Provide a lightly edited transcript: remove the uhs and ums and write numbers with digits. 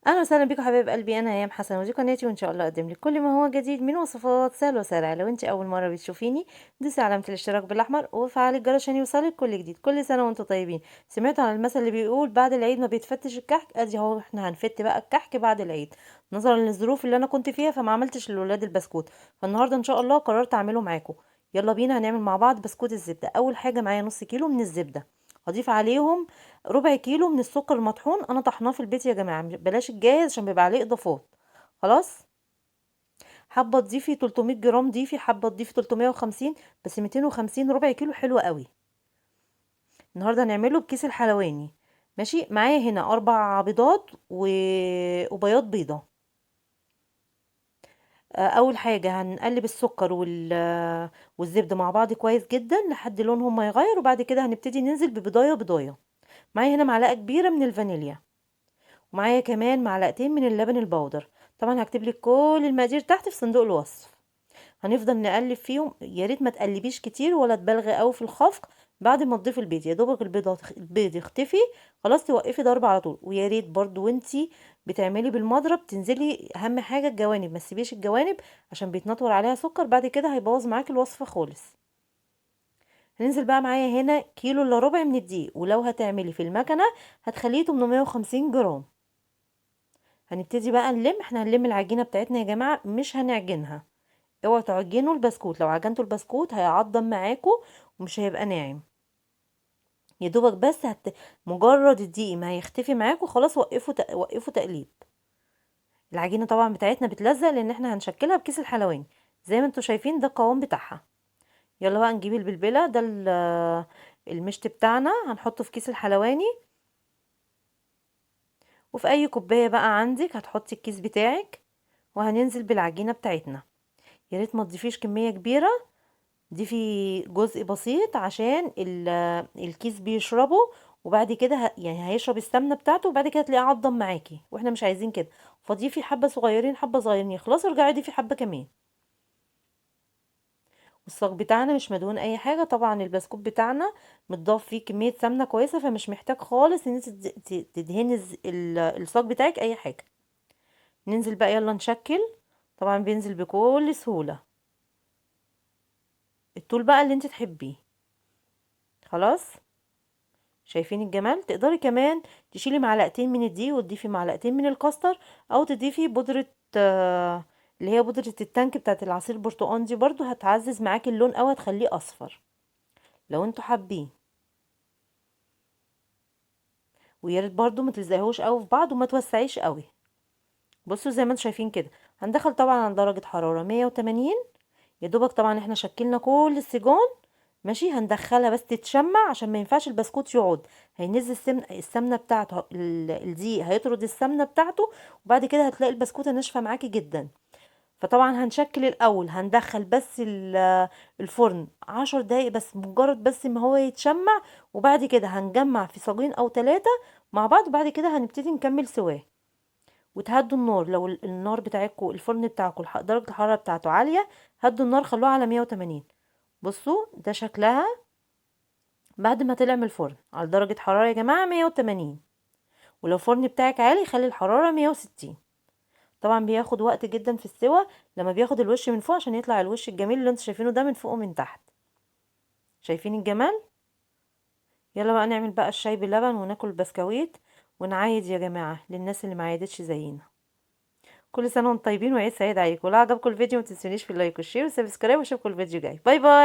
اهلا وسهلا بكم حبايب قلبي، انا ايام حسن ودي قناتي، وان شاء الله اقدم لك كل ما هو جديد من وصفات سهله وسريعه. لو انت اول مره بتشوفيني دوسي علامه الاشتراك بالاحمر وفعلي الجرس عشان يوصلك كل جديد. كل سنه وانتم طيبين. سمعتوا عن المثل اللي بيقول بعد العيد ما بيتفتش الكحك؟ ادي اهو احنا هنفت بقى الكحك بعد العيد. نظرا للظروف اللي انا كنت فيها فما عملتش للولاد البسكوت، فالنهارده ان شاء الله قررت اعمله معاكم. يلا بينا هنعمل مع بعض بسكوت الزبده. اول حاجه معايا نص كيلو من الزبده، هضيف عليهم ربع كيلو من السكر المطحون. انا طحناه في البيت يا جماعه، بلاش الجاهز عشان بيبقى عليه اضافات. خلاص. حابه تضيفي 300 جرام ضيفي، حابه تضيفي 350، بس 250 ربع كيلو حلو قوي. النهارده هنعمله بكيس الحلواني. ماشي معايا هنا 4 بيضات وبياض بيضه. اول حاجه هنقلب السكر والزبده مع بعض كويس جدا لحد لونهم ما يغير، وبعد كده هنبتدي ننزل ببضايه بضايه. معايا هنا معلقه كبيره من الفانيليا، ومعايا كمان معلقتين من اللبن البودر. طبعا هكتب لك كل المقادير تحت في صندوق الوصف. هنفضل نقلب فيهم، يا ريت ما تقلبيش كتير ولا تبالغي قوي في الخفق. بعد ما تضيفي البيض يا دوبك البيض يختفي، خلاص توقفي ضرب على طول. ويا ريت برضو وانتي بتعملي بالمضرب تنزلي اهم حاجه الجوانب، ما تسيبيش الجوانب عشان بيتنطور عليها سكر، بعد كده هيبوظ معاكي الوصفه خالص. هننزل بقى معايا هنا كيلو الا ربع من الدقيق، ولو هتعملي في المكنه هتخليه 850 جرام. هنبتدي بقى نلم، احنا هنلم العجينه بتاعتنا يا جماعه مش هنعجنها. اوعوا تعجنوا البسكوت، لو عجنتوا البسكوت هيعضم معاكم ومش هيبقى ناعم. يا دوبك بس مجرد الدقيق ما هيختفي معاكم خلاص وقفوا تقليب. العجينه طبعا بتاعتنا بتلزق لان احنا هنشكلها بكيس الحلواني. زي ما انتوا شايفين ده القوام بتاعها. يلا بقى نجيب البلبله ده المشط بتاعنا هنحطه في كيس الحلواني. وفي اي كوبايه بقى عندك هتحطي الكيس بتاعك، وهننزل بالعجينه بتاعتنا. يا ريت ما تضيفيش كميه كبيره، ضيفي جزء بسيط عشان الكيس بيشربه. وبعد كده يعني هيشرب السمنه بتاعته، وبعد كده تلاقيه عضم معاكي واحنا مش عايزين كده. فضيفي حبه صغيرين حبه صغيرين يخلصوا، ارجعي ضيفي حبه كمان. والصاج بتاعنا مش مدهون اي حاجه، طبعا البسكوت بتاعنا متضاف فيه كميه سمنه كويسه، فمش محتاج خالص ان انت تدهني الصاج بتاعك اي حاجه. ننزل بقى يلا نشكل. طبعا بينزل بكل سهوله، الطول بقى اللي انت تحبيه. خلاص. شايفين الجمال؟ تقدري كمان تشيلي معلقتين من الدقيق وتضيفي معلقتين من الكاستر، او تضيفي بودرة اللي هي بودرة التانك بتاعت العصير البرتقال، دي برضو هتعزز معاكي اللون او هتخليه اصفر لو انتوا حابين. ويا ريت برضو ما تلزقيهوش قوي في بعض وما توسعيش قوي. بصوا زي ما انتوا شايفين كده. هندخل طبعا على درجة حرارة 180. يا دوبك طبعا احنا شكلنا كل السيجان. ماشي. هندخلها بس تتشمع عشان ما ينفعش البسكوت يقعد. هينزل السمنه بتاعته، الدقيق هيطرد السمنه بتاعته، وبعد كده هتلاقي البسكوته ناشفه معاكي جدا. فطبعا هنشكل الاول، هندخل بس الفرن 10 دقايق بس، مجرد بس ما هو يتشمع. وبعد كده هنجمع في صاجين او 3 مع بعض، وبعد كده هنبتدي نكمل سواه. وتهدوا النار، لو النار بتاعتكم الفرن بتاعكم درجه الحراره بتاعته عاليه، هدوا النار خلوها على 180. بصوا ده شكلها بعد ما طلع من الفرن على درجة حرارة يا جماعة 180. ولو الفرن بتاعك عالي خلي الحرارة 160. طبعا بياخد وقت جدا في السوا لما بياخد الوش من فوق عشان يطلع الوش الجميل اللي انتوا شايفينه ده من فوق ومن تحت. شايفين الجمال؟ يلا بقى نعمل بقى الشاي باللبن وناكل البسكويت ونعايد يا جماعة للناس اللي معايدتش زينا. كل سنة وانتم طيبين وعيد سعيد عليكم. ولو عجبكم الفيديو ما تنسونيش في اللايك والشير والسبسكرايب، واشوفكم الفيديو جاي. باي باي.